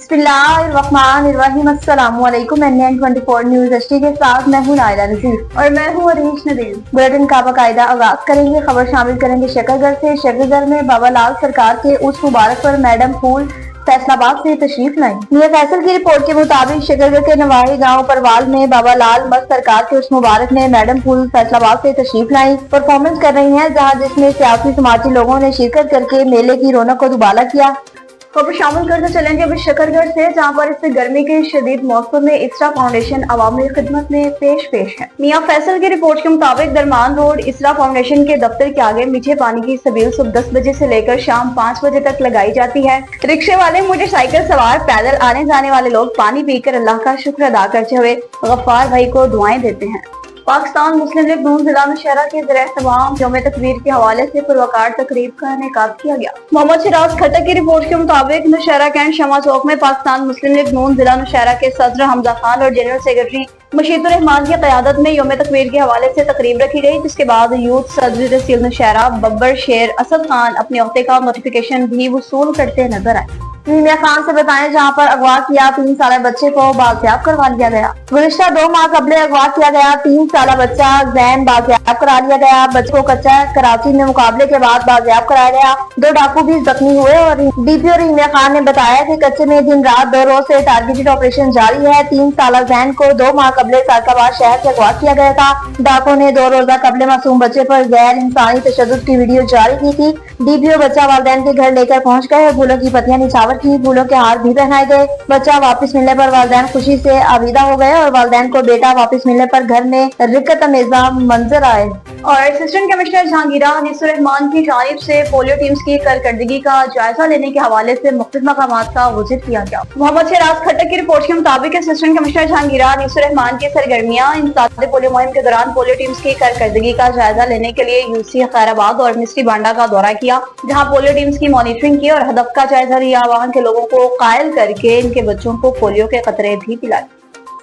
बिस्मिल्लाहिर्रहमानिर्रहीम। अस्सलाम वालेकुम। NN24 न्यूज एचडी के साथ मैं हूं नायला नजीर और मैं हूं अरीश नदीर। बुलेटिन का बाकायदा आगाज करेंगे। खबर शामिल करेंगे शकरगढ़ से। शकरगढ़ में बाबा लाल सरकार के उस मुबारक पर मैडम फूल फैसलाबाद से तशरीफ लाई। मियां फैसल की रिपोर्ट के मुताबिक शकरगढ़ के नवाही गांव परवाल में बाबा लाल मस्त सरकार के उस मुबारक ने मैडम फूल फैसलाबाद से तशरीफ लाई परफॉर्मेंस कर रही हैं, जहां जिसमें सियासी समाजी लोगों ने शिरकत करके मेले की रौनक को दुबाला किया। खबर शामिल करते चलेंगे अभी शकरगढ़ से, जहां पर इस गर्मी के शदीद मौसम में इसरा फाउंडेशन अवामी खिदमत में पेश है। मियां फैसल की रिपोर्ट के मुताबिक दरमान रोड इसरा फाउंडेशन के दफ्तर के आगे मीठे पानी की सबील सुबह 10 बजे से लेकर शाम 5 बजे तक लगाई जाती है। रिक्शे वाले, मोटरसाइकिल सवार, पैदल आने जाने वाले लोग पानी पीकर अल्लाह का शुक्र अदा करते हुए गफ्फार भाई को दुआएं देते हैं। पाकिस्तान मुस्लिम लीग नून जिला नौशहरा के ज़रिए तमाम यौम तकबीर के हवाले से पुरवकार तकरीब का इनेकाद किया गया। मोहम्मद शिराज खट्टर की रिपोर्ट के मुताबिक नौशहरा कैंट शमा चौक में पाकिस्तान मुस्लिम लीग नून जिला नौशहरा के सदर हमजा खान और जनरल सेक्रेटरी मशीदुर रहमान की क़यादत में यौम तकबीर के हवाले से तकरीब रखी गई, जिसके बाद यूथ सदर तहसील नौशहरा बब्बर शेर असद खान अपने अहदे का नोटिफिकेशन भी वसूल करते नजर आए। मीमिया खान से बताएं, जहां पर अगवा किया 3 साल बच्चे को बाजियाब करवा लिया गया। गुज़िश्ता 2 माह कबले अगवा किया गया 3 साल बच्चा जैन बाजियाब करा लिया गया। बच्चे को कच्चा कराची में मुकाबले के बाद बाजियाब कराया गया। 2 डाकू भी जख्मी हुए और DPO मीमिया खान ने बताया कि कच्चे में दिन रात 2 रोज से टारगेटेड ऑपरेशन जारी है। 3 साल जैन को 2 माह कबले साकाबाद शहर से अगवा किया गया था। डाकू ने 2 रोजा कबले मासूम बच्चे पर गैर इंसानी तशद्दुद की वीडियो जारी की थी। DPO बच्चा वालिदैन के घर लेकर पहुँच गए और फूलों की पत्तियां निछावर की, फूलों के हार भी पहनाए गए। बच्चा वापस मिलने पर वालिदैन खुशी से आविदा हो गए और वालिदैन को बेटा वापस मिलने पर घर में रिकत अमेज़ा मंजर आए। और असिस्टेंट कमिश्नर जहांगीरा अनीसुर रहमान की जानिब से पोलियो टीम्स की कारकर्दगी का जायजा लेने के हवाले से मुख्तलिफ मकामात का विजिट किया गया। मोहम्मद शिराज खट्टर की रिपोर्ट के मुताबिक असिस्टेंट कमिश्नर जहांगीरा अनीसुर रहमान की सरगर्मियां इंसदाद पोलियो मुहिम के दौरान पोलियो टीम्स की कारकर्दगी का जायजा लेने के लिए UC खैराबाद और मिस्टी बांडा का दौरा किया, जहाँ पोलियो टीम्स की मॉनिटरिंग की और हदफ का जायजा लिया। वहाँ के लोगों को कायल करके इनके बच्चों को पोलियो के कतरे भी पिलाए।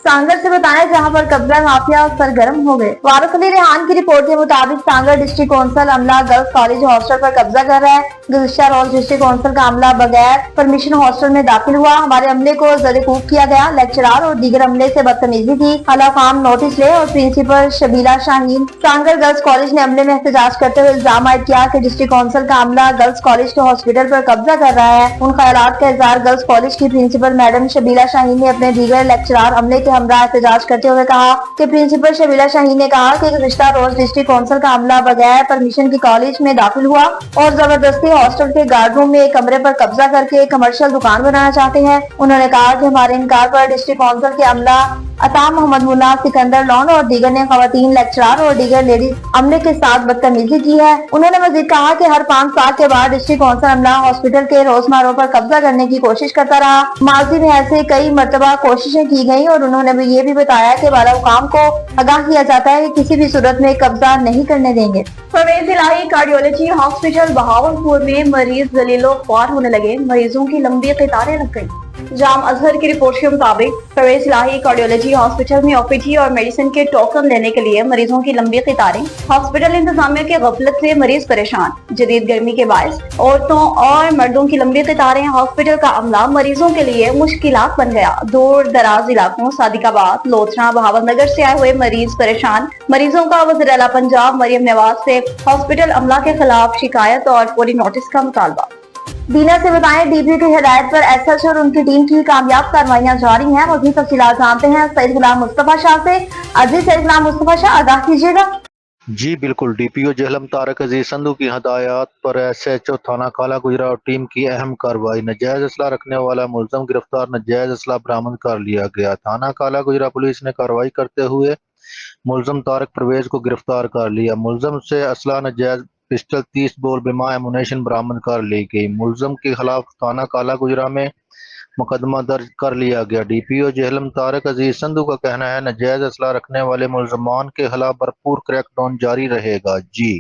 सांगर से बताएं, जहां पर कब्जा माफिया सरगर्म हो गए। वारिस अली रेहान की रिपोर्ट के मुताबिक सांगर डिस्ट्रिक्ट काउंसिल अमला गर्ल्स कॉलेज हॉस्टल पर कब्जा कर रहा है। गुज़िश्ता रोज डिस्ट्रिक्ट काउंसिल का अमला बगैर परमिशन हॉस्टल में दाखिल हुआ। हमारे अमले को ज़र-ए-खूब किया गया। लेक्चरार और दीगर अमले से बदतमीजी की। हलाफाम नोटिस ले और principal Shabila Shaheen. Sanghar girls college ने अमले में एहतजाज करते हुए इल्जाम आयद किया कि डिस्ट्रिक्ट काउंसिल का अमला गर्ल्स कॉलेज के हॉस्पिटल पर कब्जा कर रहा है। उन ख्यालात का इज़हार गर्ल्स कॉलेज की प्रिंसिपल मैडम शबीला शाहीन ने अपने दीगर लेक्चरार अमले के हमरा एहतजाज करते हुए कहा कि प्रिंसिपल शबीला शाहीन ने कहा कि गुज़िश्ता रोज डिस्ट्रिक्ट काउंसिल का अमला बगैर परमिशन की कॉलेज में दाखिल हुआ और जबरदस्ती हॉस्टल के गार्ड रूम में एक कमरे पर कब्जा करके कमर्शियल दुकान बनाना चाहते हैं। उन्होंने कहा कि हमारे इनकार पर डिस्ट्रिक्ट काउंसिल के अमला अता मोहम्मद मुन्ना, सिकंदर लॉन और दीगर ने खवातीन लेक्चरार और दीगर लेडीज अमले के साथ बदतमीजी की है। उन्होंने मजीद कहा कि हर 5 साल के बाद डिस्ट्रिक्ट काउंसिल अमला हॉस्पिटल के रोजमारों पर कब्जा करने की कोशिश करता रहा। माजी में ऐसे कई मरतबा कोशिशें की गयी और उन्होंने ये भी बताया कि वाला काम को आगाह किया जाता है कि किसी भी सूरत में कब्जा नहीं करने देंगे। परवेज इलाही कार्डियोलॉजी हॉस्पिटल बहावलपुर में मरीज जलीलो ख्वार होने लगे। मरीजों की लंबी कतारें लग गयी। जाम अजहर की रिपोर्ट के मुताबिक परवेज इलाही कार्डियोलॉजी हॉस्पिटल में OPD और मेडिसिन के टोकन लेने के लिए मरीजों की लंबी कतारें। हॉस्पिटल इंतजामिया की गफलत से मरीज परेशान। जदीद गर्मी के बायस औरतों और मर्दों की लंबी कतारें। हॉस्पिटल का अमला मरीजों के लिए मुश्किलात बन गया। दूर दराज इलाकों सादिकाबाद, लोथरा, बहावल नगर से आए हुए मरीज परेशान। मरीजों का वज़ीर आला पंजाब मरियम नवाज से हॉस्पिटल अमला के खिलाफ शिकायत और पूरी नोटिस का मुतालबा। बीना से बताएं, DPO की हिदायत पर SH और उनकी टीम की कामयाब कार्रवाइयां जारी हैं। मज़ीद तफसीलात जानते हैं सईद गुलाम मुस्तफा शाह से। अजीज सईद गुलाम मुस्तफा शाह, आगाह कीजिएगा। जी बिल्कुल। DPO जेहलम तारक अजीज संधू की हदायत पर SHO थाना काला गुजरा और टीम की अहम कार्रवाई। नाजायज असला रखने वाला मुलजम गिरफ्तार, नाजायज असला बरामद कर लिया गया। थाना काला गुजरा पुलिस ने कार्रवाई करते हुए मुलजम तारक परवेज को गिरफ्तार कर लिया। मुलजम से असला नाजायज पिस्टल 30 बोल बिमा एमुनेशन बरामद कर ली गई। मुलजम के खिलाफ थाना काला गुजरा में मुकदमा दर्ज कर लिया गया। DPO जेहलम तारक अजीज संधू का कहना है नाजायज असला रखने वाले मुलजमान के खिलाफ भरपूर क्रैकडाउन जारी रहेगा। जी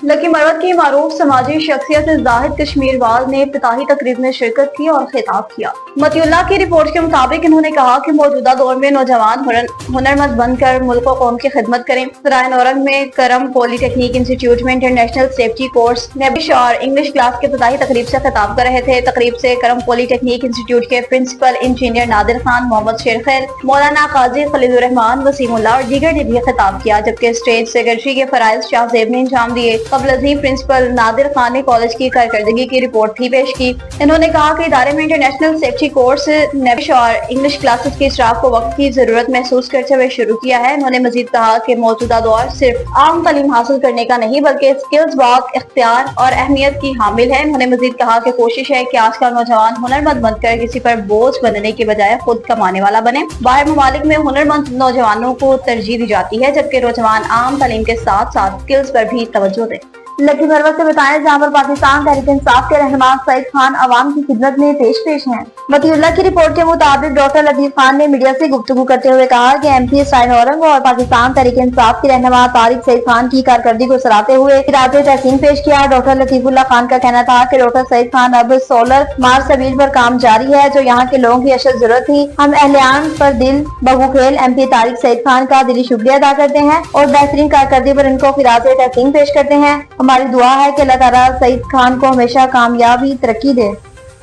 लकी मरवत की मारूफ समाजी शख्सियत जाहिद कश्मीरवाल ने इफ्तिताही तकरीब में शिरकत की और खिताब किया। मतियुल्लाह की रिपोर्ट के मुताबिक इन्होंने कहा कि मौजूदा दौर में नौजवान हुनरमंद बनकर मुल्क और कौम की खिदमत करें। सराय नौरंग में करम पॉलीटेक्निक इंस्टीट्यूट में इंटरनेशनल सेफ्टी कोर्स नेबिश और इंग्लिश क्लास के इफ्तिताही तकरीब से खिताब कर रहे थे। तकरीब से करम पॉलीटेक्निक इंस्टीट्यूट के प्रिंसिपल इंजीनियर नादिर खान, मोहम्मद शेरखैर, मौलाना काजी खलीलुर रहमान, वसीमुल्लाह और दीगर ने भी खिताब किया, जबकि स्टेज सेक्रेटरी के फराइज शाहजेब ने अंजाम दिए। कबल अज़ीम प्रिंसिपल नादिर खान ने कॉलेज की कारकर्दगी की रिपोर्ट भी पेश की। इन्होंने कहा कि इदारे में इंटरनेशनल सेफ्टी कोर्स नेबिश और इंग्लिश क्लासेस की स्टाफ को वक्त की जरूरत महसूस करते हुए शुरू किया है। इन्होंने मजीद कहा कि मौजूदा दौर सिर्फ आम तालीम हासिल करने का नहीं बल्कि स्किल्स बाग इख्तियार और अहमियत की हामिल है। उन्होंने मजीद कहा कि कोशिश है कि आज का नौजवान हुनरमंद बनकर किसी पर बोझ बनने की बजाय खुद कमाने वाला बने। बाहर ममालिक में हुनरमंद नौजवानों को तरजीह दी जाती है, जबकि नौजवान आम तालीम के साथ साथ स्किल्स पर भी तवज्जो दें। लकी मरवत से बताया जहाँ पर पाकिस्तान तहरीक इंसाफ के रहनुमा सईद खान अवाम की खिदमत में पेश हैं। मतियुल्लाह की रिपोर्ट के मुताबिक डॉक्टर लतीफ खान ने मीडिया से गुफ्तगू करते हुए कहा कि MP सराय नौरंग और पाकिस्तान तहरीक इंसाफ के रहनुमा तारिक सईद खान की कारकर्दगी को सराहते हुए खिताब तहसीन पेश किया। डॉक्टर लतीफुल्लाह खान का कहना था कि डॉक्टर सईद खान अब सोलर मार्च सबील पर काम जारी है, जो यहाँ के लोगों की अशद जरूरत थी। हम अहलियान पर दिल बगुखेल MP तारिक सईद खान का दिली शुक्रिया अदा करते हैं और बेहतरीन कारकर्दगी पर इनको खिताब तहसीन पेश करते हैं। हमारी दुआ है कि अल्लाह ताला सईद खान को हमेशा कामयाबी तरक्की दे।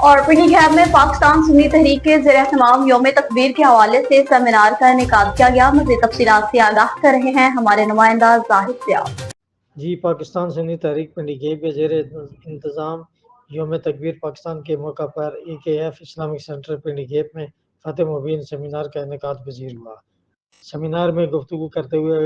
और पिंडी गैब में पाकिस्तान सुन्नी तहरीक के ज़ेर तमाम यौम तकबीर के हवाले से सेमिनार का इनेकाद किया गया। मज़ीद तफसीलात से आगाह कर रहे हैं हमारे नुमाइंदा जाहिद सियाब। जी, पाकिस्तान सुन्नी तहरीक पिंडी गैब के ज़ेर इंतज़ाम यौम तकबीर पाकिस्तान के मौका पर AKF इस्लामिक सेंटर पिंडी गैब में फतेह मुबीन सेमिनार का इनेकाद पजीर हुआ। सेमिनार में गुफ्तगू करते हुए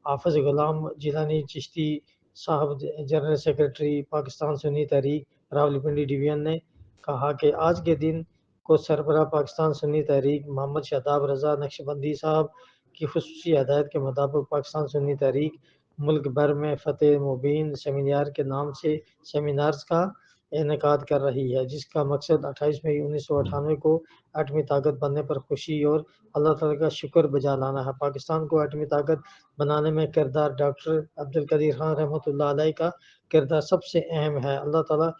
हाफिज गुलाम जिलानी चिश्ती साहब, जनरल सेक्रेटरी पाकिस्तान सुन्नी तहरीक रावलपिंडी डिवीजन, ने कहा कि आज के दिन को सरबराह पाकिस्तान सुन्नी तहरीक मोहम्मद शादाब रज़ा नक्शबंदी साहब की खुसूसी हदायत के मुताबिक पाकिस्तान सुन्नी तहरीक मुल्क भर में फतेह मुबीन सेमिनार के नाम से सेमिनार्स का इनेकाद कर रही है, जिसका मकसद 28 मई 1998 को एटमी ताकत बनने पर खुशी और अल्लाह ताला का शुक्र बजा लाना है। पाकिस्तान को एटमी ताकत बनाने में किरदार डॉक्टर अब्दुल कदीर खान रहमतुल्लाह अलैह का किरदार सबसे अहम है। अल्लाह ताला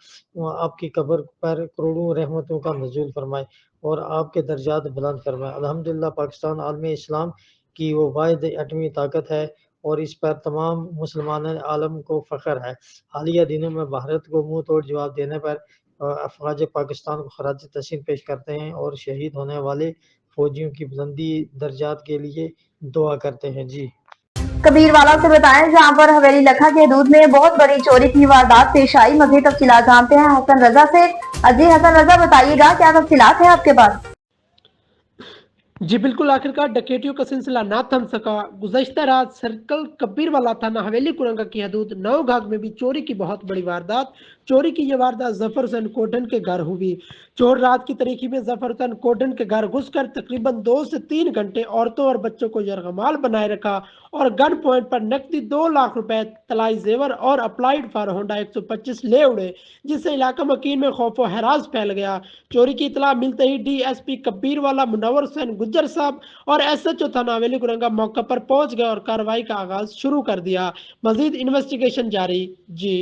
आपकी कब्र पर करोड़ों रहमतों का नज़ूल फरमाए और आपके दर्जात बुलंद फरमाए। अल्हम्दुलिल्लाह, पाकिस्तान आलम इस्लाम की वो वाहिद एटमी ताकत है और इस पर तमाम मुसलमान आलम को फ़ख्र है। हालिया दिनों में भारत को मुंह तोड़ जवाब देने पर अफवाज पाकिस्तान को खराज तहसीन पेश करते हैं और शहीद होने वाले फौजियों की बुलंदी दर्जात के लिए दुआ करते हैं। जी, कबीरवाला से बताएं जहां पर हवेली लखा के हदूद में बहुत बड़ी चोरी की वारदात पेश आई। मज़ीद तफसीलात जानते हैं हसन रजा से। अजी हसन रजा, बताइएगा क्या तफसीलात है आपके पास? जी बिल्कुल, आखिरकार डकैतियों का सिलसिला ना थम सका। गुज़श्ता रात सर्कल कबीरवाला थाना हवेली कुरंगा की हदूद नौघाग में भी चोरी की बहुत बड़ी वारदात। चोरी की यह वारदात जफर हुसैन कोडन के घर हुई। चोर रात की तरीकी में जफर हुसैन कोडन के घर घुसकर तकरीबन 2 से 3 घंटे औरतों और बच्चों को यरगमाल बनाए रखा और गन पॉइंट पर नकदी 2 लाख रुपए, तलाई जेवर और अप्लाइड फार होंडा 125 ले उड़े, जिससे इलाका मकीन में खौफ व हरास फैल गया। चोरी की इतला मिलते ही DSP कबीरवाला मुनव्वर हुसैन गुज्जर साहब और SHO थाना हवेली कुरंगा मौके पर पहुंच गए और कार्रवाई का आगाज शुरू कर दिया। मजीद इन्वेस्टिगेशन जारी। जी,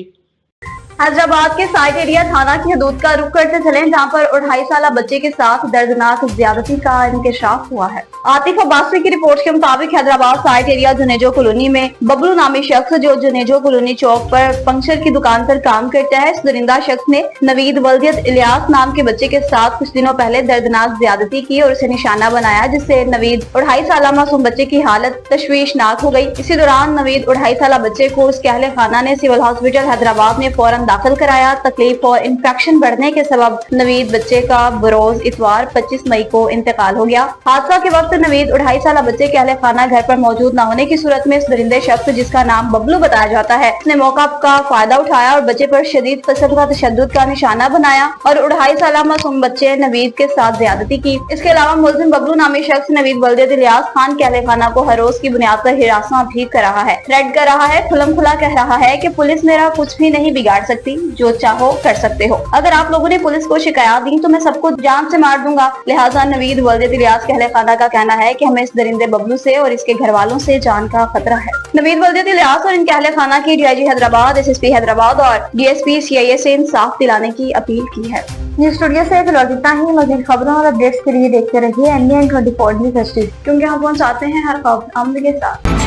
हैदराबाद के साइट एरिया थाना की हदूद का रुख करते चलें जहां पर 2.5 साल बच्चे के साथ दर्दनाक ज्यादती का इंकशाफ हुआ है। आतिफ अब्बासी की रिपोर्ट के मुताबिक Hyderabad site area Junejo colony में बबलू नामी शख्स, जो जुनेजो कॉलोनी चौक पर पंक्चर की दुकान पर काम करता है, इस दरिंदा शख्स ने नवीद वल्दियत इलियास नाम के बच्चे के साथ कुछ दिनों पहले दर्दनाक ज्यादती की और उसे निशाना बनाया, जिससे नवीद 2.5 साल मासूम बच्चे की हालत तशवीशनाक हो गई। इसी दौरान नवीद 2.5 साल बच्चे को उसके अहले खाना ने सिविल हॉस्पिटल हैदराबाद में फौरन दाखिल कराया। तकलीफ और इंफेक्शन बढ़ने के सबब नवीद बच्चे का बरोज इतवार 25 मई को इंतकाल हो गया। हादसा के वक्त नवीद 2.5 साल बच्चे के अहले खाना घर पर मौजूद न होने की सूरत में इस दरिंदे शख्स, जिसका नाम बबलू बताया जाता है, उसने मौका का फायदा उठाया और बच्चे पर शदीद किस्म का तशद्दुद का निशाना बनाया और 2.5 साल मासूम बच्चे नवीद के साथ ज्यादती की। इसके अलावा मुलजिम बबलू नामी शख्स नवीद वल्दियत इलियास खान के अहले खाना को हर रोज की बुनियाद पर हिरासत भी कर रहा है, थ्रेट कर रहा है, खुलम खुला कह रहा है कि पुलिस मेरा कुछ भी नहीं बिगाड़ सकती, जो चाहो कर सकते हो। अगर आप लोगों ने पुलिस को शिकायत दी तो मैं सबको जान से मार दूंगा। लिहाजा नवीद वल्द इलियास के अहले खाना का कहना है कि हमें इस दरिंदे बबलू से और इसके घर वालों से जान का खतरा है। नवीद वल्द इलियास और इनके अहले खाना की DIG हैदराबाद, SSP हैदराबाद और DSP CIA से इंसाफ दिलाने की अपील की है। न्यूज स्टूडियो से फिलहाल इतना ही। मज़ीद खबरों और अपडेट्स के लिए देखते रहिए NDN 24 न्यूज़, क्योंकि हम पहुंचाते हैं हर खबर आमने के साथ।